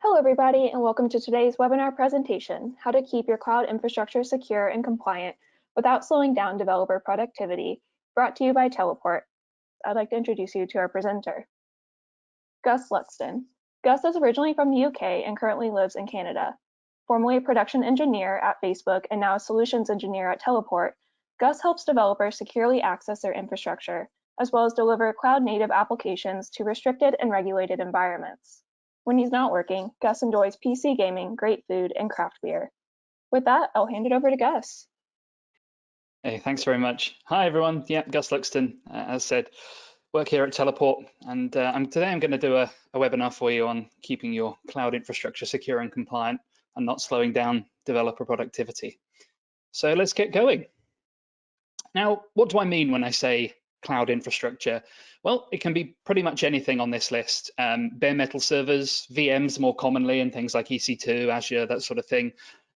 Hello, everybody, and welcome to today's webinar presentation, How to Keep Your Cloud Infrastructure Secure and Compliant Without Slowing Down Developer Productivity, brought to you by Teleport. I'd like to introduce you to our presenter, Gus Luxton. Gus is originally from the UK and currently lives in Canada. Formerly a production engineer at Facebook and now a solutions engineer at Teleport, Gus helps developers securely access their infrastructure, as well as deliver cloud-native applications to restricted and regulated environments. When he's not working, Gus enjoys PC gaming, great food, and craft beer. With that, I'll hand it over to Gus. Hey, thanks very much. Hi, everyone. Yeah, Gus Luxton, as said, work here at Teleport. And today I'm going to do a webinar for you on keeping your cloud infrastructure secure and compliant and not slowing down developer productivity. So let's get going. Now, what do I mean when I say cloud infrastructure? Well, it can be pretty much anything on this list. Bare metal servers, VMs more commonly, and things like EC2, Azure, that sort of thing.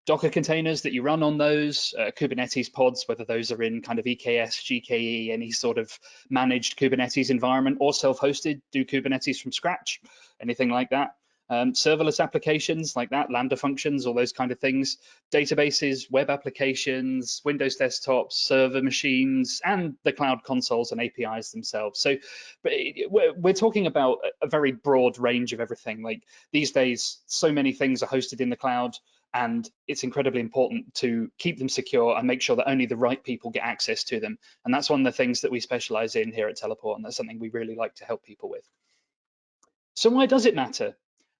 Docker containers that you run on those, Kubernetes pods, whether those are in kind of EKS, GKE, any sort of managed Kubernetes environment, or self-hosted, do Kubernetes from scratch, anything like that. Serverless applications like that, Lambda functions, all those kind of things, databases, web applications, Windows desktops, server machines, and the cloud consoles and APIs themselves. So we're talking about a very broad range of everything. Like these days, so many things are hosted in the cloud, and it's incredibly important to keep them secure and make sure that only the right people get access to them. And that's one of the things that we specialize in here at Teleport, and that's something we really like to help people with. So why does it matter?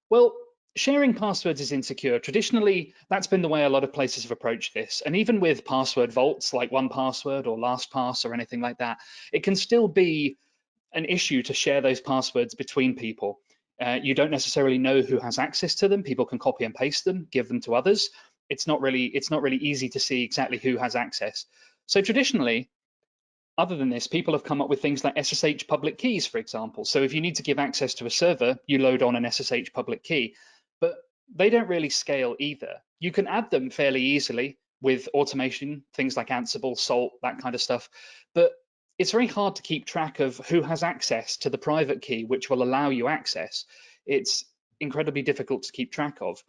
Well, sharing passwords is insecure. Traditionally, that's been the way a lot of places have approached this. And even with password vaults like 1Password or LastPass or anything like that, it can still be an issue to share those passwords between people. You don't necessarily know who has access to them. People can copy and paste them, give them to others. It's not really easy to see exactly who has access. So traditionally, other than this, people have come up with things like SSH public keys, for example. So if you need to give access to a server, you load on an SSH public key, but they don't really scale either. You can add them fairly easily with automation, things like Ansible, Salt, that kind of stuff, but it's very hard to keep track of who has access to the private key, which will allow you access. It's incredibly difficult to keep track of.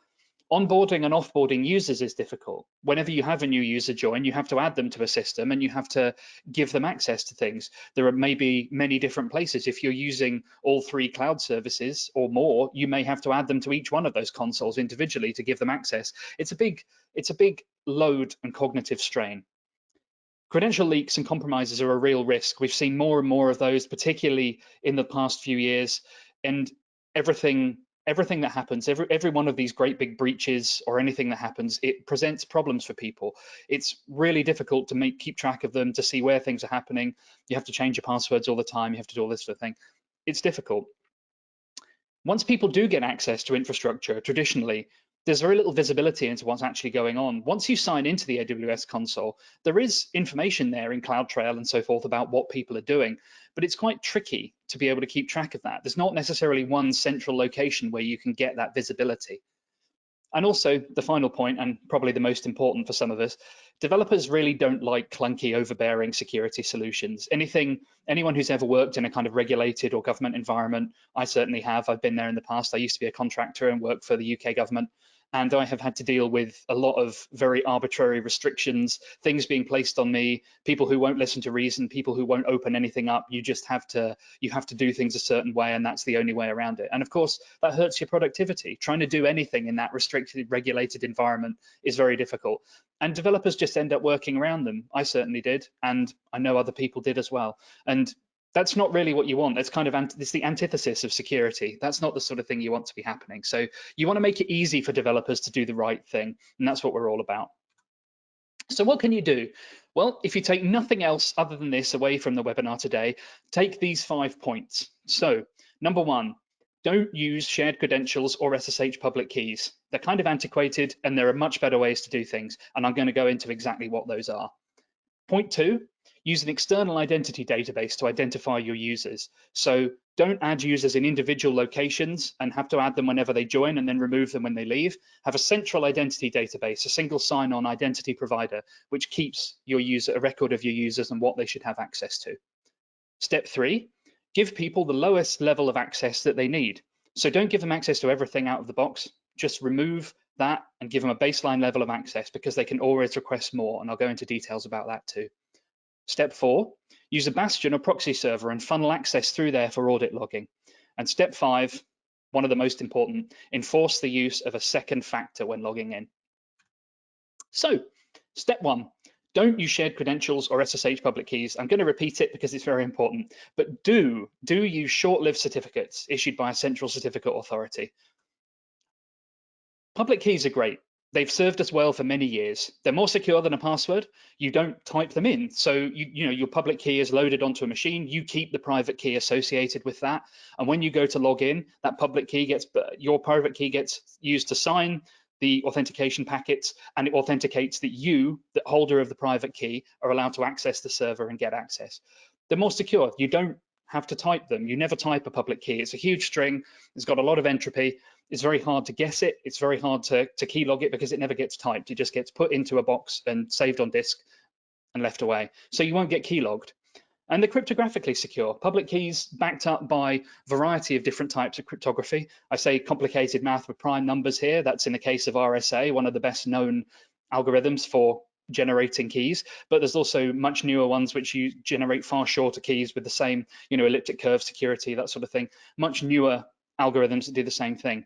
Onboarding and offboarding users is difficult. Whenever you have a new user join, you have to add them to a system and you have to give them access to things. There are maybe many different places. If you're using all 3 cloud services or more, you may have to add them to each one of those consoles individually to give them access. It's a big load and cognitive strain. Credential leaks and compromises are a real risk. We've seen more and more of those, particularly in the past few years, and everything that happens, every one of these great big breaches or anything that happens, it presents problems for people. It's really difficult to keep track of them, to see where things are happening. You have to change your passwords all the time. You have to do all this sort of thing. It's difficult. Once people do get access to infrastructure, traditionally, there's very little visibility into what's actually going on. Once you sign into the AWS console, there is information there in CloudTrail and so forth about what people are doing, but it's quite tricky to be able to keep track of that. There's not necessarily one central location where you can get that visibility. And also the final point, and probably the most important for some of us, developers really don't like clunky, overbearing security solutions. Anyone who's ever worked in a kind of regulated or government environment, I certainly have. I've been there in the past. I used to be a contractor and work for the UK government. And I have had to deal with a lot of very arbitrary restrictions, things being placed on me, people who won't listen to reason, people who won't open anything up. You have to do things a certain way, and that's the only way around it. And of course, that hurts your productivity. Trying to do anything in that restricted, regulated environment is very difficult. And developers just end up working around them. I certainly did, and I know other people did as well. And that's not really what you want. That's kind of it's the antithesis of security. That's not the sort of thing you want to be happening. So you want to make it easy for developers to do the right thing, and that's what we're all about. So what can you do? Well, if you take nothing else other than this away from the webinar today, take these 5 points. So number 1, don't use shared credentials or SSH public keys. They're kind of antiquated, and there are much better ways to do things, and I'm going to go into exactly what those are. Point 2, use an external identity database to identify your users. So don't add users in individual locations and have to add them whenever they join and then remove them when they leave. Have a central identity database, a single sign-on identity provider, which keeps a record of your users and what they should have access to. Step 3, give people the lowest level of access that they need. So don't give them access to everything out of the box. just remove that and give them a baseline level of access, because they can always request more, and I'll go into details about that too. Step 4, use a bastion or proxy server and funnel access through there for audit logging. And step 5, one of the most important, enforce the use of a second factor when logging in. So, step 1, don't use shared credentials or SSH public keys. I'm going to repeat it because it's very important, but do use short-lived certificates issued by a central certificate authority. Public keys are great. They've served us well for many years. They're more secure than a password. You don't type them in. So your public key is loaded onto a machine. You keep the private key associated with that. And when you go to log in, that public key your private key gets used to sign the authentication packets, and it authenticates that you, the holder of the private key, are allowed to access the server and get access. They're more secure. You don't have to type them. You never type a public key. It's a huge string. It's got a lot of entropy. It's very hard to guess it. It's very hard to keylog it because it never gets typed. It just gets put into a box and saved on disk and left away. So you won't get keylogged. And they're cryptographically secure. Public keys backed up by a variety of different types of cryptography. I say complicated math with prime numbers here. That's in the case of RSA, one of the best known algorithms for generating keys, but there's also much newer ones which you generate far shorter keys with the same, elliptic curve security, that sort of thing. Much newer algorithms that do the same thing.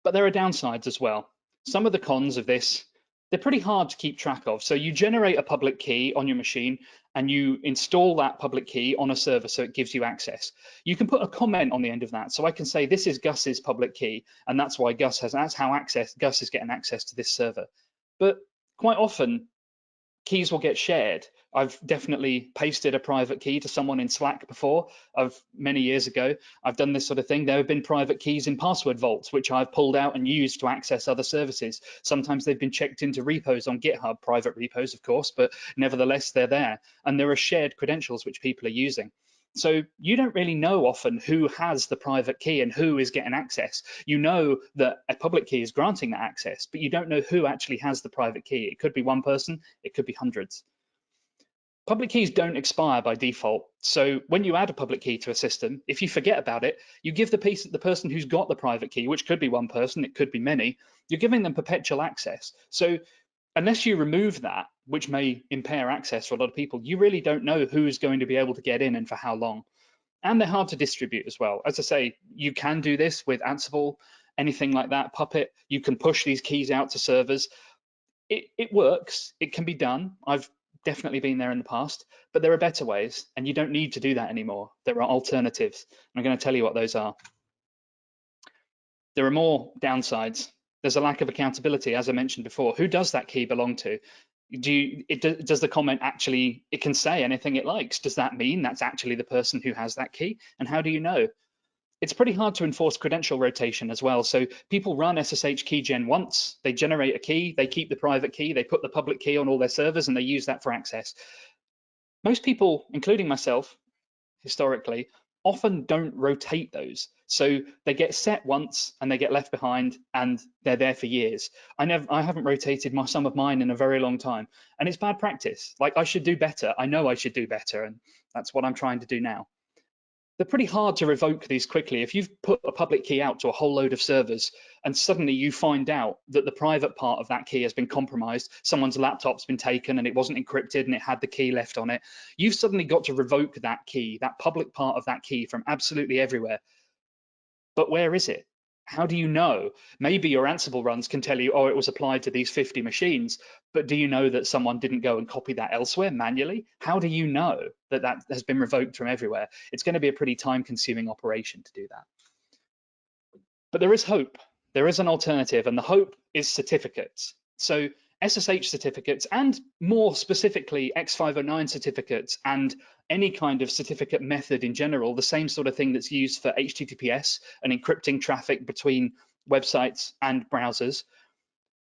But there are downsides as well. Some of the cons of this, they're pretty hard to keep track of. So you generate a public key on your machine and you install that public key on a server so it gives you access. You can put a comment on the end of that. So I can say, this is Gus's public key, and that's why Gus is getting access to this server. But quite often, keys will get shared. I've definitely pasted a private key to someone in Slack before, many years ago. I've done this sort of thing. There have been private keys in password vaults, which I've pulled out and used to access other services. Sometimes they've been checked into repos on GitHub, private repos, of course, but nevertheless, they're there. And there are shared credentials which people are using. So you don't really know often who has the private key and who is getting access. You know that a public key is granting that access, but you don't know who actually has the private key. It could be one person, it could be hundreds. Public keys don't expire by default. So when you add a public key to a system, if you forget about it, you give the person who's got the private key, which could be one person, it could be many, you're giving them perpetual access. So unless you remove that, which may impair access for a lot of people, you really don't know who's going to be able to get in and for how long. And they're hard to distribute as well. As I say, you can do this with Ansible, anything like that, Puppet. You can push these keys out to servers. It works, it can be done. I've definitely been there in the past, but there are better ways, and you don't need to do that anymore. There are alternatives. I'm going to tell you what those are. There are more downsides. There's a lack of accountability, as I mentioned before. Who does that key belong to? Does the comment actually, it can say anything it likes? Does that mean that's actually the person who has that key? And how do you know? It's pretty hard to enforce credential rotation as well. So people run SSH keygen once, they generate a key, they keep the private key, they put the public key on all their servers, and they use that for access. Most people, including myself, historically, often don't rotate those. So they get set once and they get left behind and they're there for years. I haven't rotated some of mine in a very long time, and it's bad practice. Like, I should do better. I know I should do better, and that's what I'm trying to do now. They're pretty hard to revoke these quickly. If you've put a public key out to a whole load of servers and suddenly you find out that the private part of that key has been compromised, someone's laptop's been taken and it wasn't encrypted and it had the key left on it, you've suddenly got to revoke that key, that public part of that key, from absolutely everywhere. But where is it? How do you know? Maybe your Ansible runs can tell you, oh, it was applied to these 50 machines, but do you know that someone didn't go and copy that elsewhere manually? How do you know that that has been revoked from everywhere? It's going to be a pretty time-consuming operation to do that. But there is hope. There is an alternative, and the hope is certificates. So SSH certificates, and more specifically X509 certificates, and any kind of certificate method in general, the same sort of thing that's used for HTTPS and encrypting traffic between websites and browsers.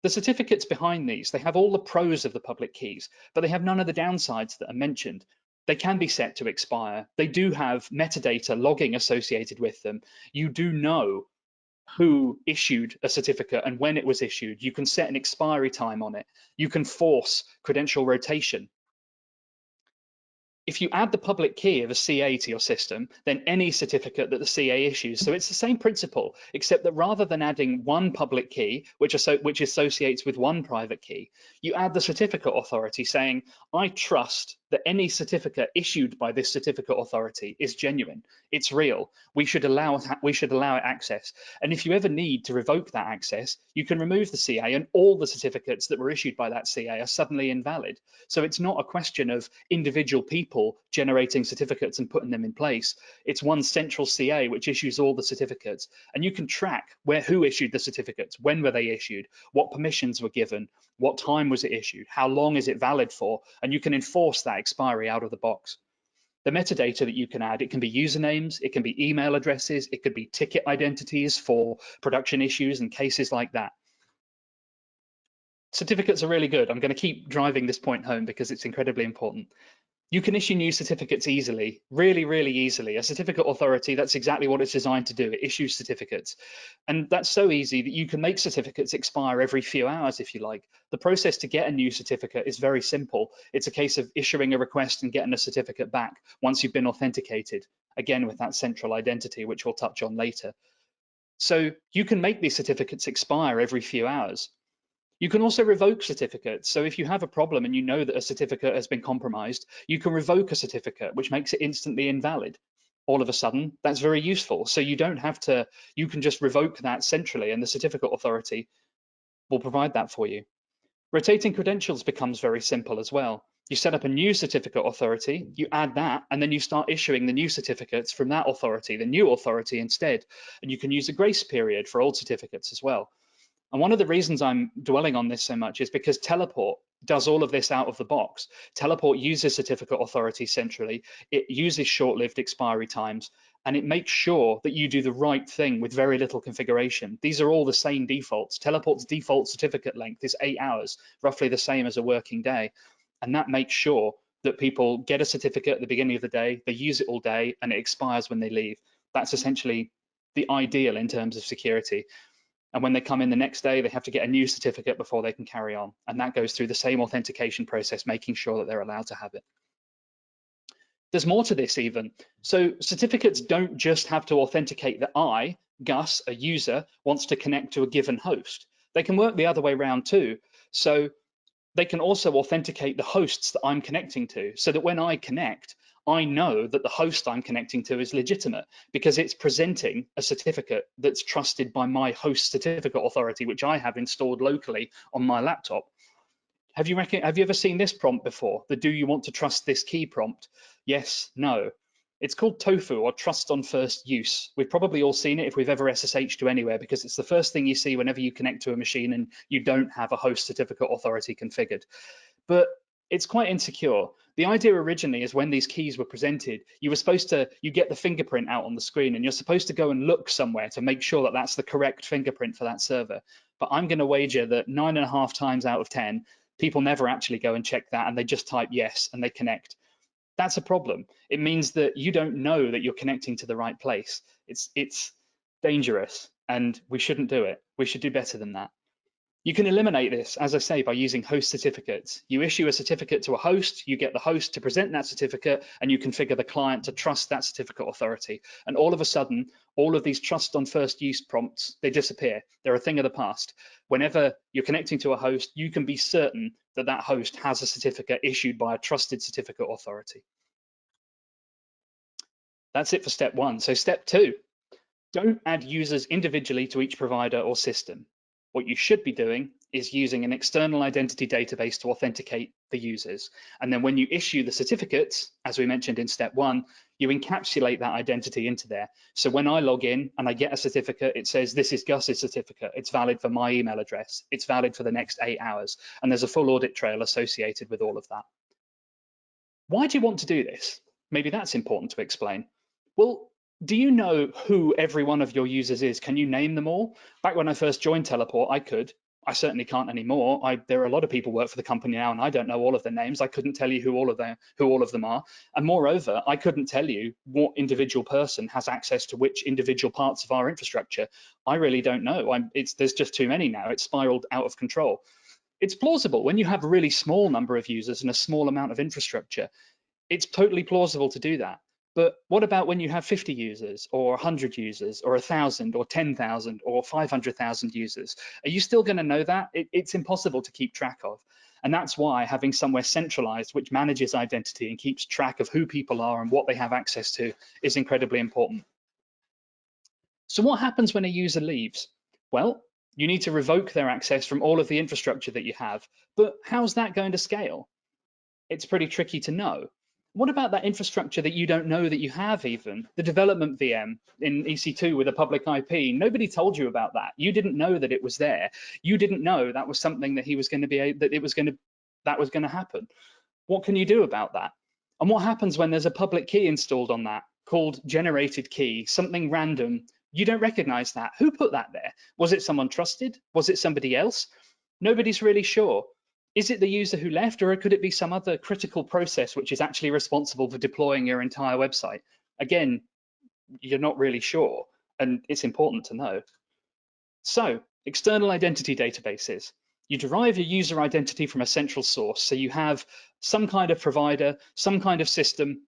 The certificates behind these, they have all the pros of the public keys, but they have none of the downsides that are mentioned. They can be set to expire. They do have metadata logging associated with them. You do know who issued a certificate and when it was issued. You can set an expiry time on it. You can force credential rotation. if you add the public key of a CA to your system, then any certificate that the CA issues. So it's the same principle, except that rather than adding one public key, which associates with one private key, you add the certificate authority saying, I trust that any certificate issued by this certificate authority is genuine. It's real. We should allow it access. And if you ever need to revoke that access, you can remove the CA, and all the certificates that were issued by that CA are suddenly invalid. So it's not a question of individual people generating certificates and putting them in place. It's one central CA which issues all the certificates, and you can track who issued the certificates, when were they issued, what permissions were given, what time was it issued, how long is it valid for, and you can enforce that expiry out of the box. The metadata that you can add, it can be usernames, it can be email addresses, it could be ticket identities for production issues and cases like that. Certificates are really good. I'm going to keep driving this point home because it's incredibly important. You can issue new certificates easily, really, really easily. A certificate authority, that's exactly what it's designed to do. It issues certificates. And that's so easy that you can make certificates expire every few hours if you like. The process to get a new certificate is very simple. It's a case of issuing a request and getting a certificate back once you've been authenticated, again with that central identity, which we'll touch on later. So you can make these certificates expire every few hours. You can also revoke certificates. So if you have a problem and you know that a certificate has been compromised, you can revoke a certificate, which makes it instantly invalid. All of a sudden, that's very useful. So you don't have to, you can just revoke that centrally, and the certificate authority will provide that for you. Rotating credentials becomes very simple as well. You set up a new certificate authority, you add that, and then you start issuing the new certificates from that authority, the new authority instead. And you can use a grace period for old certificates as well. And one of the reasons I'm dwelling on this so much is because Teleport does all of this out of the box. Teleport uses certificate authority centrally. It uses short-lived expiry times, and it makes sure that you do the right thing with very little configuration. These are all the same defaults. Teleport's default certificate length is 8 hours, roughly the same as a working day. And that makes sure that people get a certificate at the beginning of the day, they use it all day, and it expires when they leave. That's essentially the ideal in terms of security. And when they come in the next day, they have to get a new certificate before they can carry on. And that goes through the same authentication process, making sure that they're allowed to have it. There's more to this even. So certificates don't just have to authenticate that I, Gus, a user, wants to connect to a given host. They can work the other way around too. So they can also authenticate the hosts that I'm connecting to, so that when I connect, I know that the host I'm connecting to is legitimate because it's presenting a certificate that's trusted by my host certificate authority, which I have installed locally on my laptop. Have you ever seen this prompt before? The do you want to trust this key prompt? Yes, no. It's called TOFU, or trust on first use. We've probably all seen it if we've ever SSH to anywhere, because it's the first thing you see whenever you connect to a machine and you don't have a host certificate authority configured. But it's quite insecure. The idea originally is when these keys were presented, you get the fingerprint out on the screen, and you're supposed to go and look somewhere to make sure that that's the correct fingerprint for that server. But I'm going to wager that 9.5 times out of 10, people never actually go and check that, and they just type yes and they connect. That's a problem. It means that you don't know that you're connecting to the right place. It's dangerous, and we shouldn't do it. We should do better than that. You can eliminate this, as I say, by using host certificates. You issue a certificate to a host, you get the host to present that certificate, and you configure the client to trust that certificate authority. And all of a sudden, all of these trust on first use prompts, they disappear. They're a thing of the past. Whenever you're connecting to a host, you can be certain that that host has a certificate issued by a trusted certificate authority. That's it for step one. So step two, don't add users individually to each provider or system. What you should be doing is using an external identity database to authenticate the users. And then when you issue the certificates, as we mentioned in step one, you encapsulate that identity into there. So when I log in and I get a certificate, it says, this is Gus's certificate. It's valid for my email address. It's valid for the next 8 hours. And there's a full audit trail associated with all of that. Why do you want to do this? Maybe that's important to explain. Well, do you know who every one of your users is? Can you name them all? Back when I first joined Teleport, I could. I certainly can't anymore. There are a lot of people who work for the company now, and I don't know all of their names. I couldn't tell you who all of them are. And moreover, I couldn't tell you what individual person has access to which individual parts of our infrastructure. I really don't know. There's just too many now. It's spiraled out of control. It's plausible when you have a really small number of users and a small amount of infrastructure. It's totally plausible to do that. But what about when you have 50 users or 100 users or 1,000 or 10,000 or 500,000 users? Are you still going to know that? It's impossible to keep track of. And that's why having somewhere centralized which manages identity and keeps track of who people are and what they have access to is incredibly important. So what happens when a user leaves? Well, you need to revoke their access from all of the infrastructure that you have. But how's that going to scale? It's pretty tricky to know. What about that infrastructure that you don't know that you have even? The development VM in EC2 with a public IP, nobody told you about that. You didn't know that it was there. You didn't know that was something that that was going to happen. What can you do about that? And what happens when there's a public key installed on that called generated key, something random? You don't recognize that. Who put that there? Was it someone trusted? Was it somebody else? Nobody's really sure. Is it the user who left, or could it be some other critical process which is actually responsible for deploying your entire website? Again, you're not really sure, and it's important to know. So, external identity databases. You derive your user identity from a central source. So you have some kind of provider, some kind of system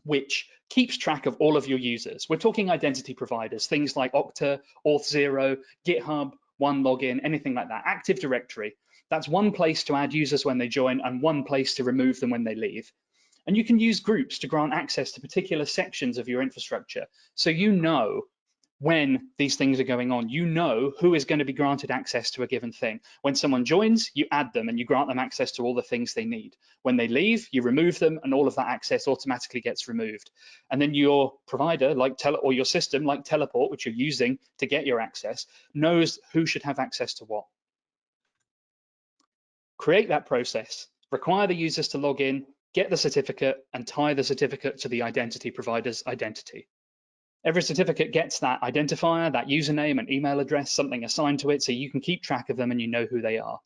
which keeps track of all of your users. We're talking identity providers, things like Okta, Auth0, GitHub, OneLogin, anything like that. Active Directory. That's one place to add users when they join and one place to remove them when they leave. And you can use groups to grant access to particular sections of your infrastructure. So you know when these things are going on, you know who is going to be granted access to a given thing. When someone joins, you add them and you grant them access to all the things they need. When they leave, you remove them and all of that access automatically gets removed. And then your provider, or your system, like Teleport, which you're using to get your access, knows who should have access to what. Create that process, require the users to log in, get the certificate, and tie the certificate to the identity provider's identity. Every certificate gets that identifier, that username and email address, something assigned to it, so you can keep track of them and you know who they are.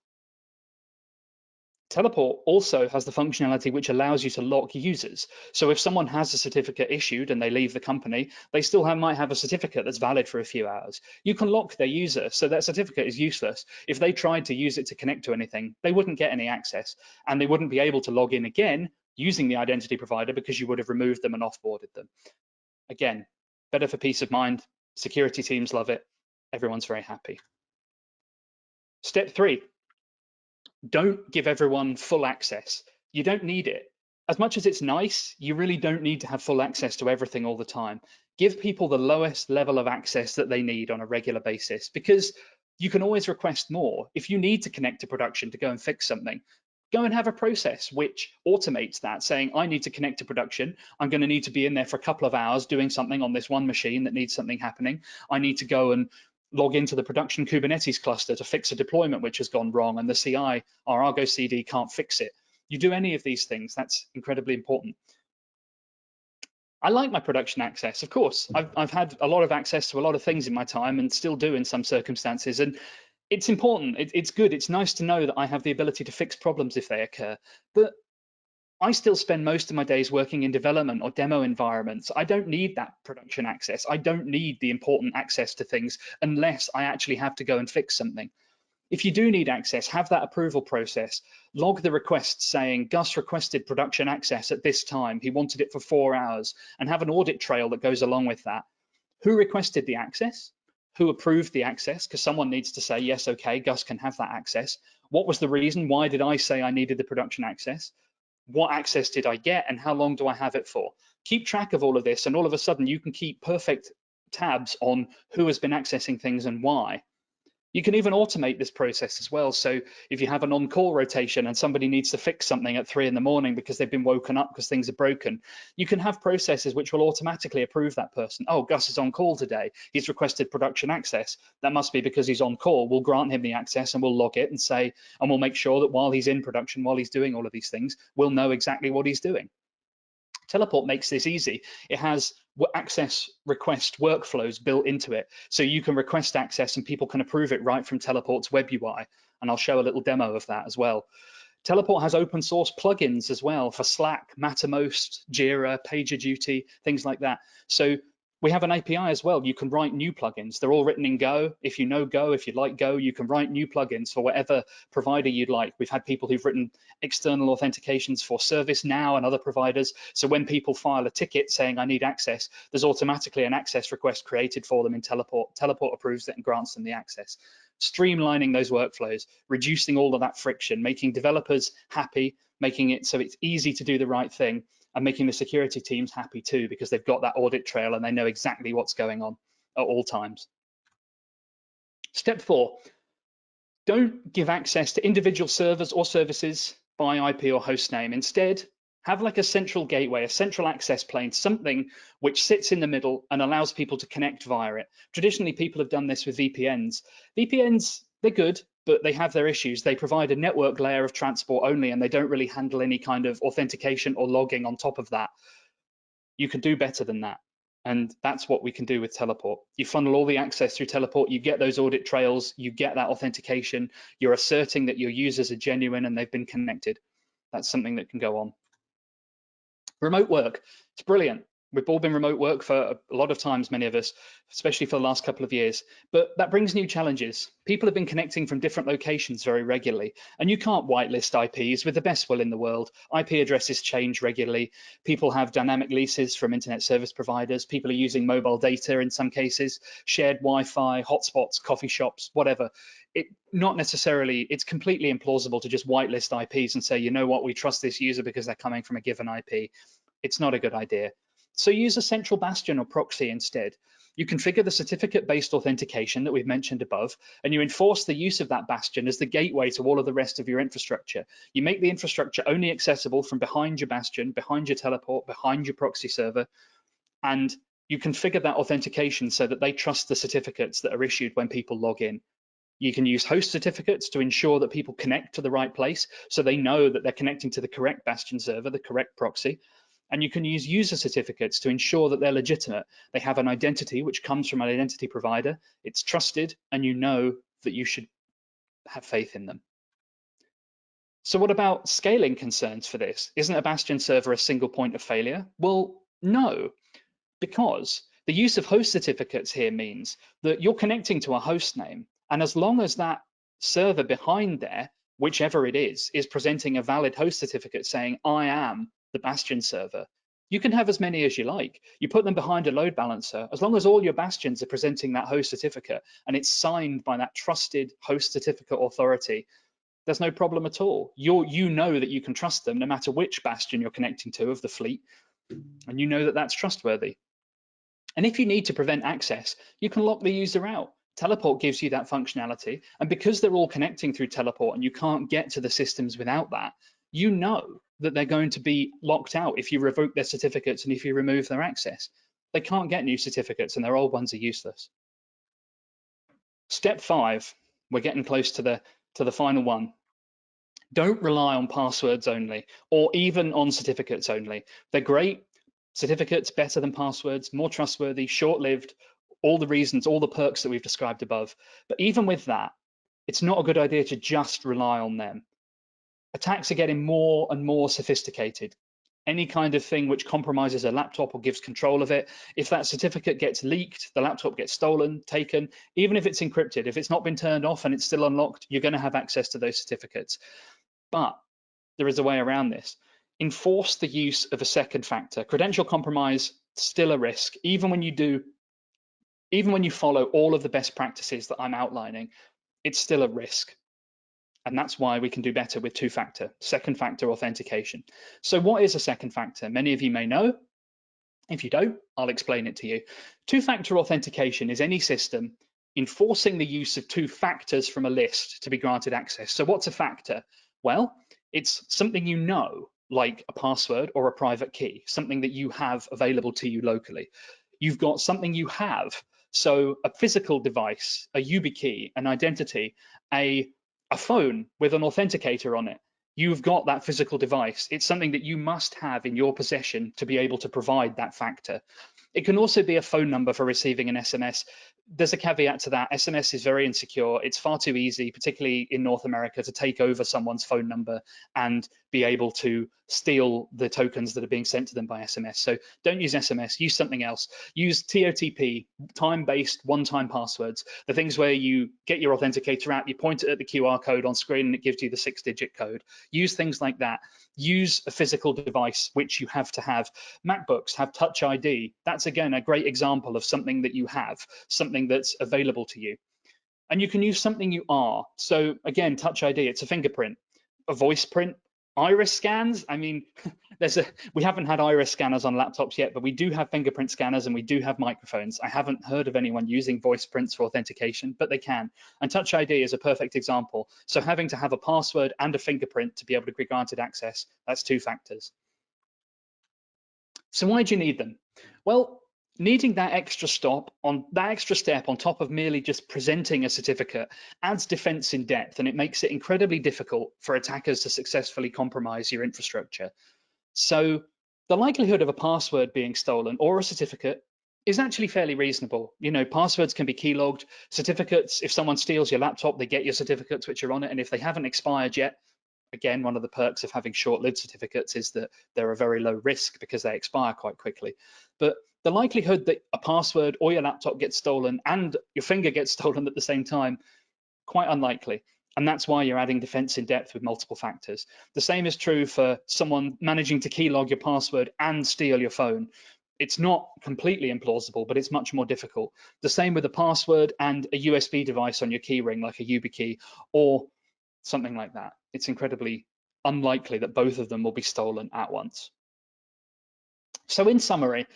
Teleport also has the functionality which allows you to lock users. So if someone has a certificate issued and they leave the company, they still might have a certificate that's valid for a few hours. You can lock their user, so that certificate is useless. If they tried to use it to connect to anything, they wouldn't get any access, and they wouldn't be able to log in again using the identity provider because you would have removed them and offboarded them. Again, better for peace of mind. Security teams love it. Everyone's very happy. Step 3, don't give everyone full access. You don't need it. As much as it's nice, you really don't need to have full access to everything all the time. Give people the lowest level of access that they need on a regular basis, because you can always request more. If you need to connect to production to go and fix something, go and have a process which automates that, saying, I need to connect to production. I'm going to need to be in there for a couple of hours doing something on this one machine that needs something happening. I need to go and log into the production Kubernetes cluster to fix a deployment which has gone wrong, and the CI or Argo CD can't fix it. You do any of these things, that's incredibly important. I like my production access, of course. I've had a lot of access to a lot of things in my time and still do in some circumstances. And it's important, it's good, it's nice to know that I have the ability to fix problems if they occur. But I still spend most of my days working in development or demo environments. I don't need that production access. I don't need the important access to things unless I actually have to go and fix something. If you do need access, have that approval process. Log the request saying Gus requested production access at this time. He wanted it for 4 hours, and have an audit trail that goes along with that. Who requested the access? Who approved the access? Because someone needs to say, yes, okay, Gus can have that access. What was the reason? Why did I say I needed the production access? What access did I get, and how long do I have it for? Keep track of all of this, and all of a sudden you can keep perfect tabs on who has been accessing things and why. You can even automate this process as well. So if you have an on-call rotation and somebody needs to fix something at 3 in the morning because they've been woken up because things are broken, you can have processes which will automatically approve that person. Oh, Gus is on call today. He's requested production access. That must be because he's on call. We'll grant him the access and we'll log it and say, and we'll make sure that while he's in production, while he's doing all of these things, we'll know exactly what he's doing. Teleport makes this easy. It has access request workflows built into it. So you can request access and people can approve it right from Teleport's web UI. And I'll show a little demo of that as well. Teleport has open source plugins as well for Slack, Mattermost, Jira, PagerDuty, things like that. So We have an API as well. You can write new plugins. They're all written in Go. If you know Go, if you like Go, you can write new plugins for whatever provider you'd like. We've had people who've written external authentications for ServiceNow and other providers. So when people file a ticket saying I need access, there's automatically an access request created for them in Teleport. Teleport approves it and grants them the access. Streamlining those workflows, reducing all of that friction, making developers happy, making it so it's easy to do the right thing, and making the security teams happy too, because they've got that audit trail and they know exactly what's going on at all times. Step 4, don't give access to individual servers or services by IP or host name. Instead, have like a central gateway, a central access plane, something which sits in the middle and allows people to connect via it. Traditionally, people have done this with VPNs. VPNs, they're good, but they have their issues. They provide a network layer of transport only, and they don't really handle any kind of authentication or logging on top of that. You can do better than that. And that's what we can do with Teleport. You funnel all the access through Teleport, you get those audit trails, you get that authentication, you're asserting that your users are genuine and they've been connected. That's something that can go on. Remote work, it's brilliant. We've all been remote work for a lot of times, many of us, especially for the last couple of years. But that brings new challenges. People have been connecting from different locations very regularly, and you can't whitelist IPs with the best will in the world. IP addresses change regularly. People have dynamic leases from internet service providers. People are using mobile data in some cases, shared Wi-Fi, hotspots, coffee shops, whatever. It's completely implausible to just whitelist IPs and say, you know what, we trust this user because they're coming from a given IP. It's not a good idea. So use a central bastion or proxy instead. You configure the certificate-based authentication that we've mentioned above, and you enforce the use of that bastion as the gateway to all of the rest of your infrastructure. You make the infrastructure only accessible from behind your bastion, behind your teleport, behind your proxy server, and you configure that authentication so that they trust the certificates that are issued when people log in. You can use host certificates to ensure that people connect to the right place, so they know that they're connecting to the correct bastion server, the correct proxy. And you can use user certificates to ensure that they're legitimate. They have an identity which comes from an identity provider. It's trusted, and you know that you should have faith in them. So what about scaling concerns for this? Isn't a bastion server a single point of failure? Well, no, because the use of host certificates here means that you're connecting to a host name, and as long as that server behind there, whichever it is presenting a valid host certificate saying, I am the bastion server, you can have as many as you like. You put them behind a load balancer, as long as all your bastions are presenting that host certificate and it's signed by that trusted host certificate authority, there's no problem at all. You know that you can trust them no matter which bastion you're connecting to of the fleet, and you know that that's trustworthy. And if you need to prevent access, you can lock the user out. Teleport gives you that functionality. And because they're all connecting through Teleport and you can't get to the systems without that, you know that they're going to be locked out if you revoke their certificates and if you remove their access. They can't get new certificates and their old ones are useless. Step 5, we're getting close to the final one. Don't rely on passwords only, or even on certificates only. They're great. Certificates better than passwords, more trustworthy, short-lived, all the reasons, all the perks that we've described above. But even with that, it's not a good idea to just rely on them. Attacks are getting more and more sophisticated. Any kind of thing which compromises a laptop or gives control of it, if that certificate gets leaked, the laptop gets stolen, taken, even if it's encrypted, if it's not been turned off and it's still unlocked, you're going to have access to those certificates. But there is a way around this. Enforce the use of a second factor. Credential compromise, still a risk, even when you follow all of the best practices that I'm outlining, it's still a risk. And that's why we can do better with two-factor, second factor authentication. So what is a second factor? Many of you may know. If you don't, I'll explain it to you. Two-factor authentication is any system enforcing the use of two factors from a list to be granted access. So what's a factor? Well, it's something you know, like a password or a private key, something that you have available to you locally. You've got something you have, so a physical device, a YubiKey, an identity, a phone with an authenticator on it. You've got that physical device. It's something that you must have in your possession to be able to provide that factor. It can also be a phone number for receiving an SMS. There's a caveat to that. SMS is very insecure. It's far too easy, particularly in North America, to take over someone's phone number and be able to steal the tokens that are being sent to them by SMS. So don't use SMS, use something else. Use TOTP, time-based one-time passwords, the things where you get your authenticator out, you point it at the QR code on screen and it gives you the 6-digit code. Use things like that. Use a physical device, which you have to have. MacBooks have Touch ID. That's, again, a great example of something that you have, something that's available to you. And you can use something you are. So again, Touch ID, it's a fingerprint, a voice print, iris scans. I mean, we haven't had iris scanners on laptops yet, but we do have fingerprint scanners and we do have microphones. I haven't heard of anyone using voice prints for authentication, but they can. And Touch ID is a perfect example. So having to have a password and a fingerprint to be able to be granted access, that's 2 factors. So why do you need them? Well, needing that extra step on top of merely just presenting a certificate adds defense in depth, and it makes it incredibly difficult for attackers to successfully compromise your infrastructure. So the likelihood of a password being stolen or a certificate is actually fairly reasonable. You know, passwords can be keylogged. Certificates, if someone steals your laptop, they get your certificates which are on it, and if they haven't expired yet, again, one of the perks of having short-lived certificates is that they're a very low risk because they expire quite quickly. But the likelihood that a password or your laptop gets stolen and your finger gets stolen at the same time, quite unlikely. And that's why you're adding defense in depth with multiple factors. The same is true for someone managing to keylog your password and steal your phone. It's not completely implausible, but it's much more difficult. The same with a password and a USB device on your keyring, like a YubiKey, or something like that. It's incredibly unlikely that both of them will be stolen at once. So in summary,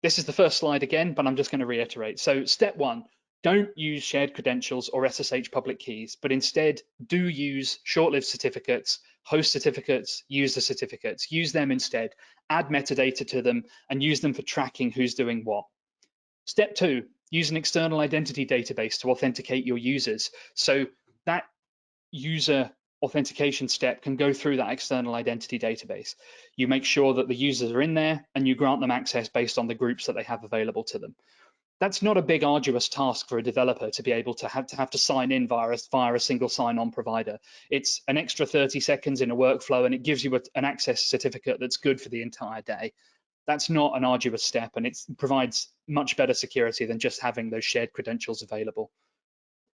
this is the first slide again, but I'm just going to reiterate. So step 1, don't use shared credentials or SSH public keys, but instead do use short-lived certificates, host certificates, user certificates. Use them instead, add metadata to them, and use them for tracking who's doing what. Step 2, use an external identity database to authenticate your users. So that user authentication step can go through that external identity database. You make sure that the users are in there and you grant them access based on the groups that they have available to them. That's not a big arduous task for a developer to be able to have to sign in via a single sign-on provider. It's an extra 30 seconds in a workflow and it gives you an access certificate that's good for the entire day. That's not an arduous step, and it provides much better security than just having those shared credentials available.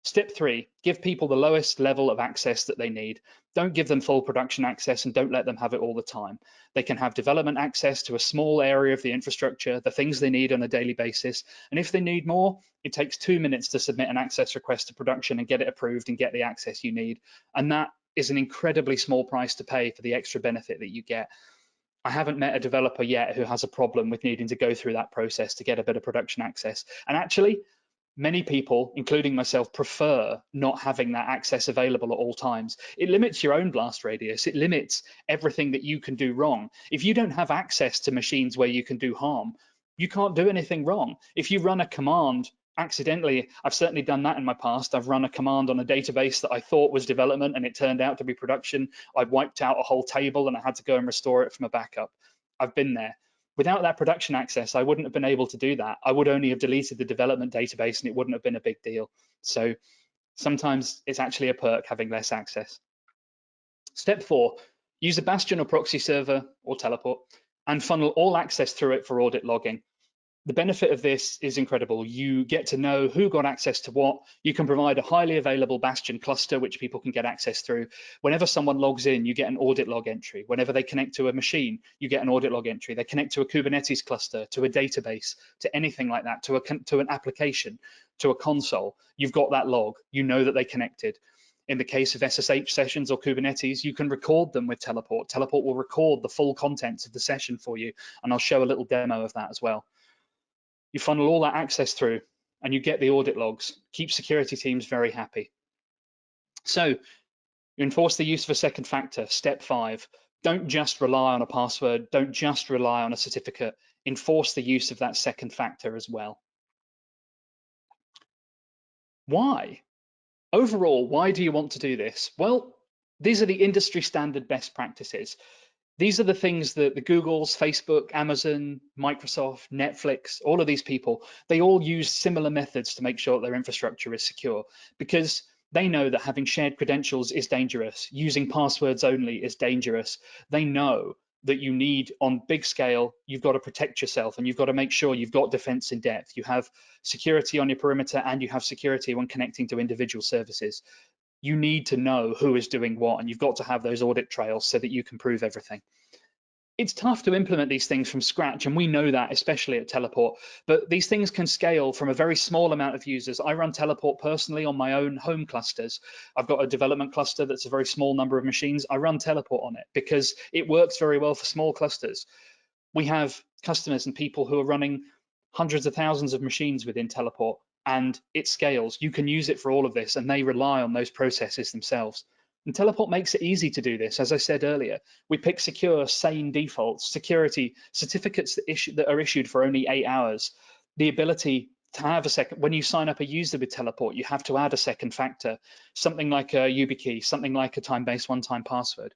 Step 3, give people the lowest level of access that they need. Don't give them full production access and don't let them have it all the time. They can have development access to a small area of the infrastructure, the things they need on a daily basis. And if they need more, it takes 2 minutes to submit an access request to production and get it approved and get the access you need. And that is an incredibly small price to pay for the extra benefit that you get. I haven't met a developer yet who has a problem with needing to go through that process to get a bit of production access. And actually, many people, including myself, prefer not having that access available at all times. It limits your own blast radius. It limits everything that you can do wrong. If you don't have access to machines where you can do harm, you can't do anything wrong. If you run a command accidentally, I've certainly done that in my past. I've run a command on a database that I thought was development and it turned out to be production. I wiped out a whole table and I had to go and restore it from a backup. I've been there. Without that production access, I wouldn't have been able to do that. I would only have deleted the development database and it wouldn't have been a big deal. So sometimes it's actually a perk having less access. Step 4, use a Bastion or proxy server or teleport and funnel all access through it for audit logging. The benefit of this is incredible. You get to know who got access to what. You can provide a highly available Bastion cluster, which people can get access through. Whenever someone logs in, you get an audit log entry. Whenever they connect to a machine, you get an audit log entry. They connect to a Kubernetes cluster, to a database, to anything like that, to an application, to a console. You've got that log. You know that they connected. In the case of SSH sessions or Kubernetes, you can record them with Teleport. Teleport will record the full contents of the session for you, and I'll show a little demo of that as well. You funnel all that access through and you get the audit logs. Keep security teams very happy. So you enforce the use of a second factor, step 5. Don't just rely on a password. Don't just rely on a certificate. Enforce the use of that second factor as well. Why? Overall, why do you want to do this? Well, these are the industry standard best practices. These are the things that the Googles, Facebook, Amazon, Microsoft, Netflix, all of these people, they all use similar methods to make sure that their infrastructure is secure because They know that having shared credentials is dangerous. Using passwords only is dangerous. They know that you need, on big scale, you've got to protect yourself and you've got to make sure you've got defense in depth. You have security on your perimeter and you have security when connecting to individual services. You need to know who is doing what, and you've got to have those audit trails so that you can prove everything. It's tough to implement these things from scratch, and we know that, especially at Teleport, but these things can scale from a very small amount of users. I run Teleport personally on my own home clusters. I've got a development cluster that's a very small number of machines. I run Teleport on it because it works very well for small clusters. We have customers and people who are running hundreds of thousands of machines within Teleport, and it scales. You can use it for all of this, and they rely on those processes themselves. And Teleport makes it easy to do this. As I said earlier, we pick secure, sane defaults, security certificates that are issued for only 8 hours, the ability to have a second, when you sign up a user with Teleport, you have to add a second factor, something like a YubiKey, something like a time-based one-time password.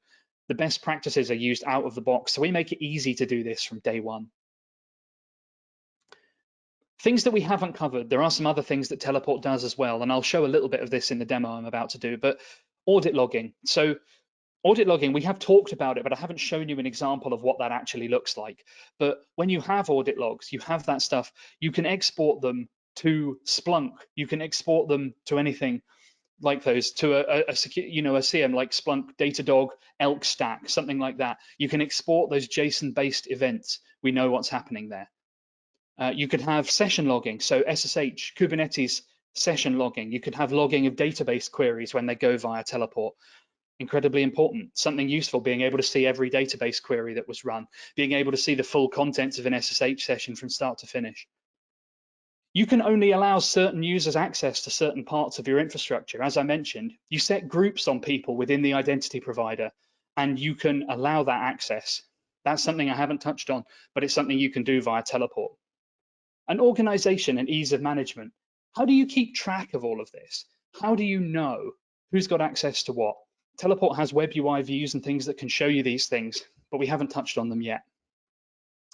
The best practices are used out of the box, so we make it easy to do this from day one. Things that we haven't covered, there are some other things that Teleport does as well, and I'll show a little bit of this in the demo I'm about to do, but audit logging. So audit logging, we have talked about it, but I haven't shown you an example of what that actually looks like. But when you have audit logs, you have that stuff, you can export them to Splunk, you can export them to anything like those, to a CM like Splunk, Datadog, Elk Stack, something like that. You can export those JSON-based events. We know what's happening there. You could have session logging, so SSH, Kubernetes session logging. You could have logging of database queries when they go via Teleport. Incredibly important, something useful, being able to see every database query that was run, being able to see the full contents of an SSH session from start to finish. You can only allow certain users access to certain parts of your infrastructure. As I mentioned, you set groups on people within the identity provider, and you can allow that access. That's something I haven't touched on, but it's something you can do via Teleport. And organization and ease of management. How do you keep track of all of this? How do you know who's got access to what? Teleport has web UI views and things that can show you these things, but we haven't touched on them yet.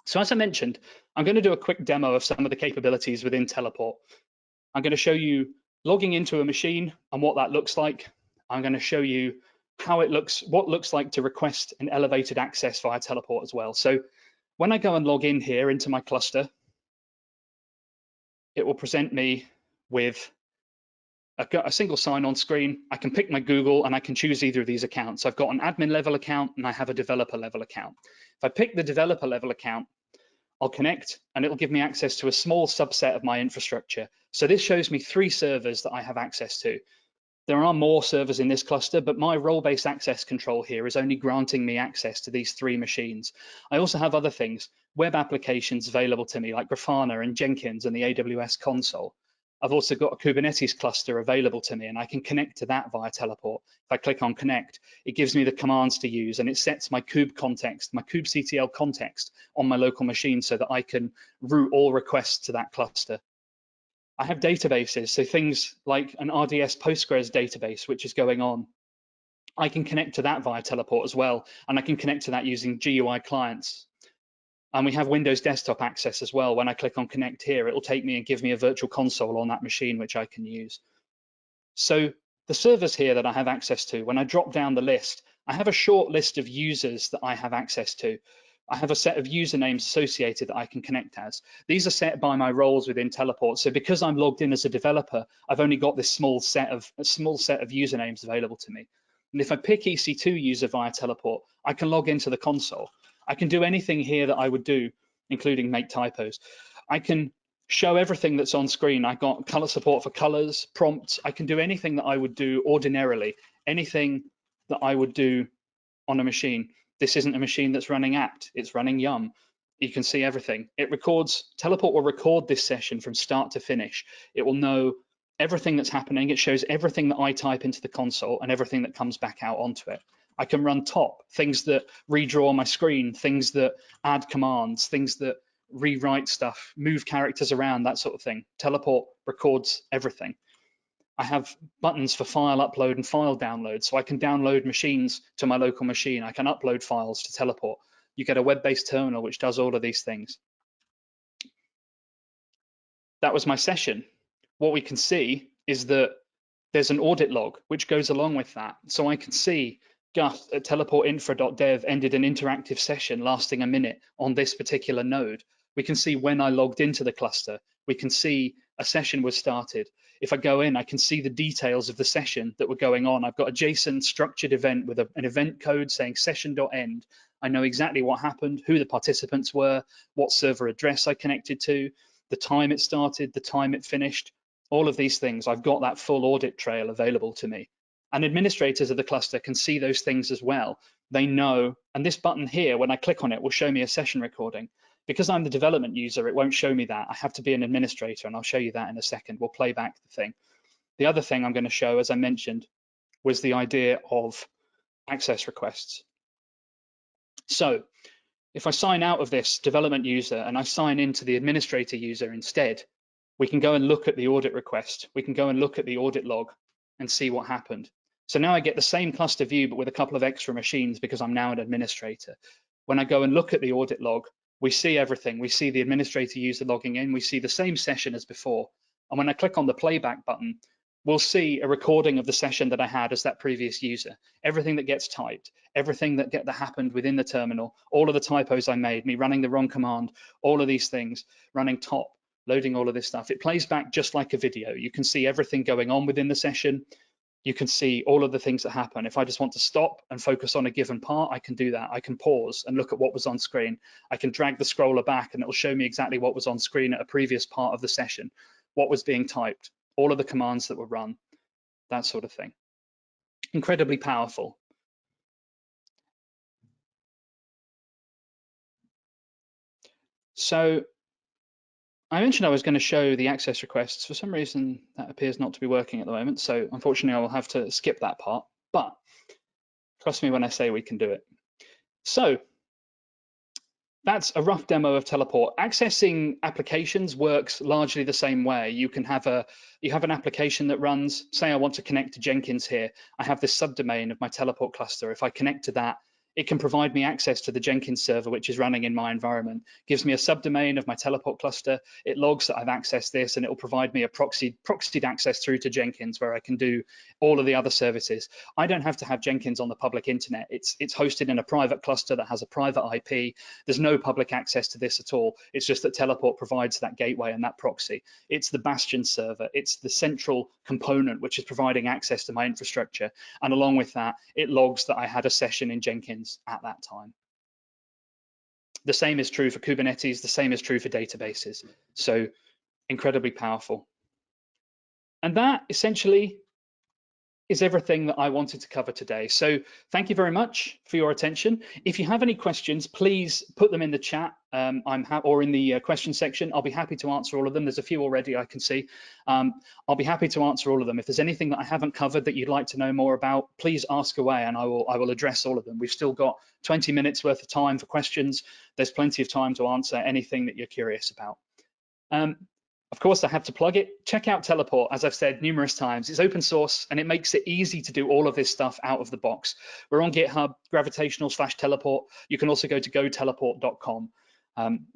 So as I mentioned, I'm going to do a quick demo of some of the capabilities within Teleport. I'm going to show you logging into a machine and what that looks like. I'm going to show you how it looks, what it looks like to request an elevated access via Teleport as well. So when I go and log in here into my cluster, it will present me with a single sign-on screen. I can pick my Google and I can choose either of these accounts. I've got an admin level account and I have a developer level account. If I pick the developer level account, I'll connect and it'll give me access to a small subset of my infrastructure. So this shows me 3 servers that I have access to. There are more servers in this cluster, but my role-based access control here is only granting me access to these 3 machines. I also have other things, web applications available to me like Grafana and Jenkins and the AWS console. I've also got a Kubernetes cluster available to me and I can connect to that via Teleport. If I click on connect, it gives me the commands to use and it sets my kube context, my kubectl context on my local machine so that I can route all requests to that cluster. I have databases, so things like an RDS Postgres database, which is going on. I can connect to that via Teleport as well, and I can connect to that using GUI clients. And we have Windows desktop access as well. When I click on connect here, it will take me and give me a virtual console on that machine, which I can use. So the servers here that I have access to, when I drop down the list, I have a short list of users that I have access to. I have a set of usernames associated that I can connect as. These are set by my roles within Teleport. So because I'm logged in as a developer, I've only got this small set of usernames available to me. And if I pick EC2 user via Teleport, I can log into the console. I can do anything here that I would do, including make typos. I can show everything that's on screen. I got color support for colors, prompts. I can do anything that I would do ordinarily, anything that I would do on a machine. This isn't a machine that's running apt, it's running yum. You can see everything. It records, Teleport will record this session from start to finish. It will know everything that's happening. It shows everything that I type into the console and everything that comes back out onto it. I can run top, things that redraw my screen, things that add commands, things that rewrite stuff, move characters around, that sort of thing. Teleport records everything. I have buttons for file upload and file download, so I can download machines to my local machine. I can upload files to Teleport. You get a web-based terminal which does all of these things. That was my session. What we can see is that there's an audit log which goes along with that. So I can see Gus at teleportinfra.dev ended an interactive session lasting a minute on this particular node. We can see when I logged into the cluster. We can see a session was started. If I go in, I can see the details of the session that were going on. I've got a JSON structured event with an event code saying session.end. I know exactly what happened, who the participants were, what server address I connected to, the time it started, the time it finished, all of these things. I've got that full audit trail available to me. And administrators of the cluster can see those things as well. They know, and this button here, when I click on it, will show me a session recording. Because I'm the development user, it won't show me that. I have to be an administrator, and I'll show you that in a second. We'll play back the thing. The other thing I'm going to show, as I mentioned, was the idea of access requests. So if I sign out of this development user and I sign into the administrator user instead, we can go and look at the audit request. We can go and look at the audit log and see what happened. So now I get the same cluster view, but with a couple of extra machines because I'm now an administrator. When I go and look at the audit log, we see everything. We see the administrator user logging in. We see the same session as before. And when I click on the playback button, we'll see a recording of the session that I had as that previous user. Everything that gets typed, everything that happened within the terminal, all of the typos I made, me running the wrong command, all of these things, running top, loading all of this stuff. It plays back just like a video. You can see everything going on within the session. You can see all of the things that happen. If I just want to stop and focus on a given part, I can do that. I can pause and look at what was on screen. I can drag the scroller back and it will show me exactly what was on screen at a previous part of the session, what was being typed, all of the commands that were run, that sort of thing. Incredibly powerful. So I mentioned I was going to show the access requests. For some reason, that appears not to be working at the moment. So unfortunately, I will have to skip that part. But trust me when I say we can do it. So that's a rough demo of Teleport. Accessing applications works largely the same way. You can have an application that runs, say I want to connect to Jenkins here. I have this subdomain of my Teleport cluster. If I connect to that, it can provide me access to the Jenkins server, which is running in my environment. Gives me a subdomain of my Teleport cluster. It logs that I've accessed this, and it will provide me a proxied access through to Jenkins, where I can do all of the other services. I don't have to have Jenkins on the public internet. It's hosted in a private cluster that has a private IP. There's no public access to this at all. It's just that Teleport provides that gateway and that proxy. It's the Bastion server. It's the central component which is providing access to my infrastructure. And along with that, it logs that I had a session in Jenkins at that time. The same is true for Kubernetes, the same is true for databases. So incredibly powerful. And that essentially is everything that I wanted to cover today. So thank you very much for your attention. If you have any questions, please put them in the chat or in the question section. I'll be happy to answer all of them. There's a few already I can see. I'll be happy to answer all of them. If there's anything that I haven't covered that you'd like to know more about, please ask away and I will address all of them. We've still got 20 minutes worth of time for questions. There's plenty of time to answer anything that you're curious about. Of course, I have to plug it. Check out Teleport, as I've said numerous times. It's open source and it makes it easy to do all of this stuff out of the box. We're on GitHub, gravitational/teleport. You can also go to goteleport.com.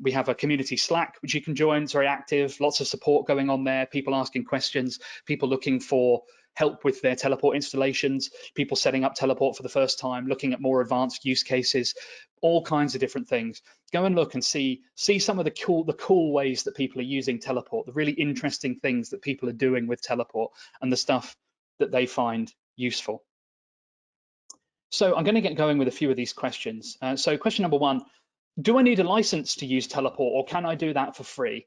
We have a community Slack, which you can join. It's very active, lots of support going on there, people asking questions, people looking for help with their Teleport installations, people setting up Teleport for the first time, looking at more advanced use cases, all kinds of different things. Go and look and see some of the cool ways that people are using Teleport, the really interesting things that people are doing with Teleport and the stuff that they find useful. So I'm going to get going with a few of these questions. So question number one, do I need a license to use Teleport or can I do that for free?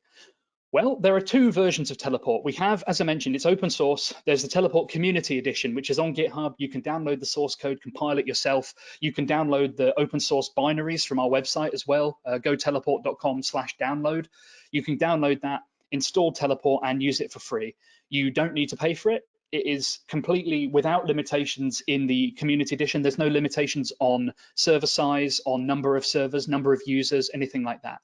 Well, there are two versions of Teleport. We have, as I mentioned, it's open source. There's the Teleport Community Edition, which is on GitHub. You can download the source code, compile it yourself. You can download the open source binaries from our website as well, goteleport.com/download. You can download that, install Teleport, and use it for free. You don't need to pay for it. It is completely without limitations in the Community Edition. There's no limitations on server size, on number of servers, number of users, anything like that.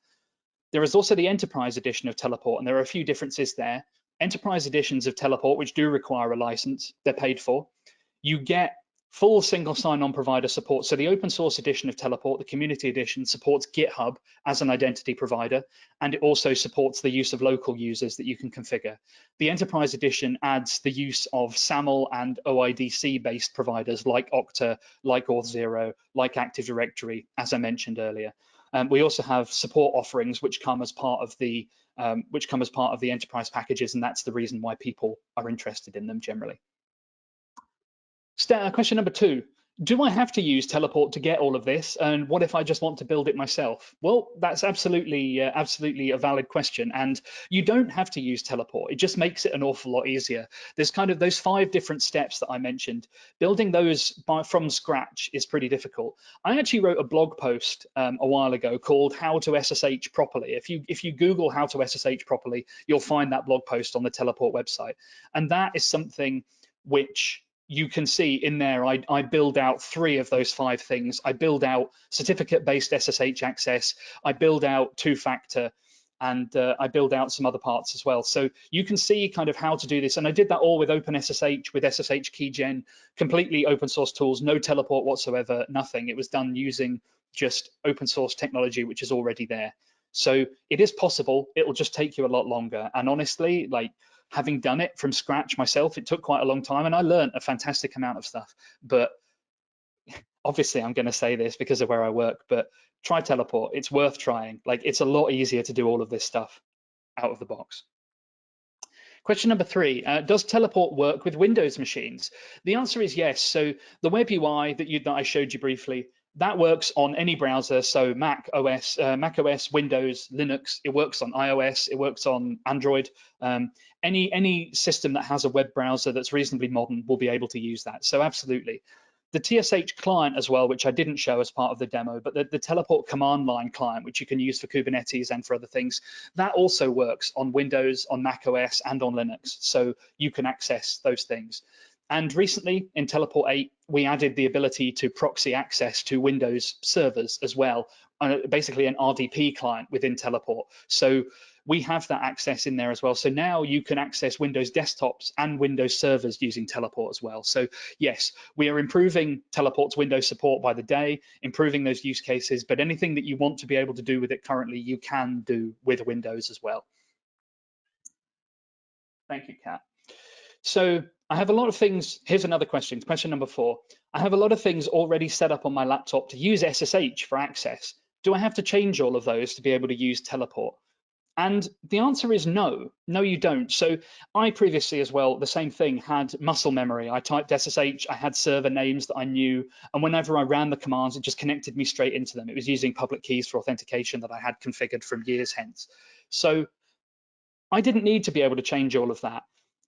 There is also the Enterprise Edition of Teleport, and there are a few differences there. Enterprise editions of Teleport, which do require a license, they're paid for. You get full single sign-on provider support. So the open source edition of Teleport, the community edition, supports GitHub as an identity provider, and it also supports the use of local users that you can configure. The enterprise edition adds the use of SAML and OIDC-based providers like Okta, like Auth0, like Active Directory, as I mentioned earlier. We also have support offerings which come as part of the enterprise packages, and that's the reason why people are interested in them generally. Question number 2, do I have to use Teleport to get all of this? And what if I just want to build it myself? Well, that's absolutely a valid question. And you don't have to use Teleport. It just makes it an awful lot easier. There's kind of those 5 different steps that I mentioned. Building those from scratch is pretty difficult. I actually wrote a blog post a while ago called How to SSH Properly. If you Google how to SSH properly, you'll find that blog post on the Teleport website. And that is something which you can see in there, I build out 3 of those 5 things. I build out certificate-based SSH access, I build out 2-factor, and I build out some other parts as well. So you can see kind of how to do this. And I did that all with OpenSSH, with SSH keygen, completely open source tools, no Teleport whatsoever, nothing. It was done using just open source technology, which is already there. So it is possible. It will just take you a lot longer. And honestly, like, having done it from scratch myself, it took quite a long time, and I learned a fantastic amount of stuff. But obviously, I'm going to say this because of where I work, but try Teleport. It's worth trying. Like, it's a lot easier to do all of this stuff out of the box. Question number 3, does Teleport work with Windows machines? The answer is yes. So the web UI that I showed you briefly, that works on any browser. So Mac OS, Windows, Linux. It works on iOS. It works on Android. Any system that has a web browser that's reasonably modern will be able to use that. So absolutely. The TSH client as well, which I didn't show as part of the demo, but the Teleport command line client, which you can use for Kubernetes and for other things, that also works on Windows, on Mac OS, and on Linux. So you can access those things. And recently in Teleport 8, we added the ability to proxy access to Windows servers as well, basically an RDP client within Teleport. So we have that access in there as well. So now you can access Windows desktops and Windows servers using Teleport as well. So yes, we are improving Teleport's Windows support by the day, improving those use cases, but anything that you want to be able to do with it currently, you can do with Windows as well. Thank you, Kat. So I have a lot of things. Here's another question, question number 4. I have a lot of things already set up on my laptop to use SSH for access. Do I have to change all of those to be able to use Teleport? And the answer is no, you don't. So I previously as well, the same thing, had muscle memory. I typed SSH, I had server names that I knew, and whenever I ran the commands, it just connected me straight into them. It was using public keys for authentication that I had configured from years hence. So I didn't need to be able to change all of that.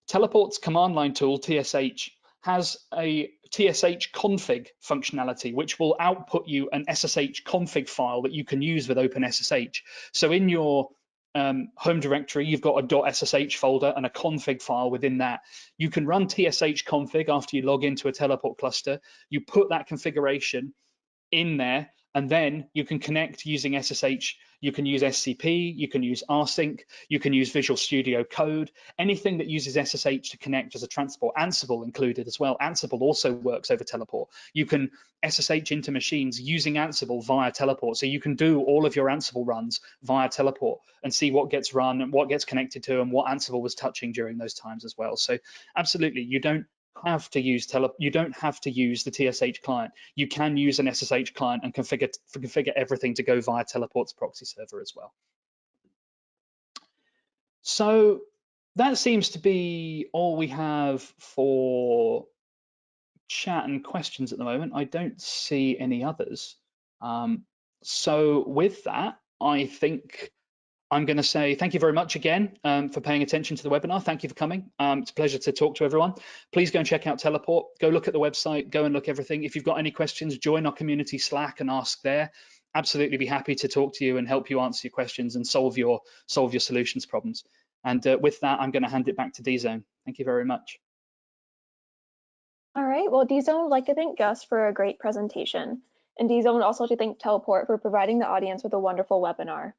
Teleport's command line tool, TSH, has a TSH config functionality, which will output you an SSH config file that you can use with OpenSSH. So in your home directory, you've got a .ssh folder and a config file within that. You can run TSH config after you log into a Teleport cluster. You put that configuration in there, and then you can connect using SSH. You can use SCP, you can use rsync, you can use Visual Studio Code, anything that uses SSH to connect as a transport. Ansible included as well. Ansible also works over Teleport. You can SSH into machines using Ansible via Teleport. So you can do all of your Ansible runs via Teleport and see what gets run and what gets connected to and what Ansible was touching during those times as well. So absolutely, you don't have to use the TSH client. You can use an SSH client and configure everything to go via Teleport's proxy server as well. So that seems to be all we have for chat and questions at the moment. I don't see any others. So with that, I think I'm going to say thank you very much again for paying attention to the webinar. Thank you for coming. It's a pleasure to talk to everyone. Please go and check out Teleport. Go look at the website. Go and look everything. If you've got any questions, join our community Slack and ask there. Absolutely be happy to talk to you and help you answer your questions and solve your solutions problems. And with that, I'm going to hand it back to DZone. Thank you very much. All right, well, DZone would like to thank Gus for a great presentation. And DZone would also like to thank Teleport for providing the audience with a wonderful webinar.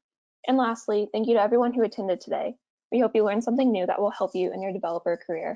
And lastly, thank you to everyone who attended today. We hope you learned something new that will help you in your developer career.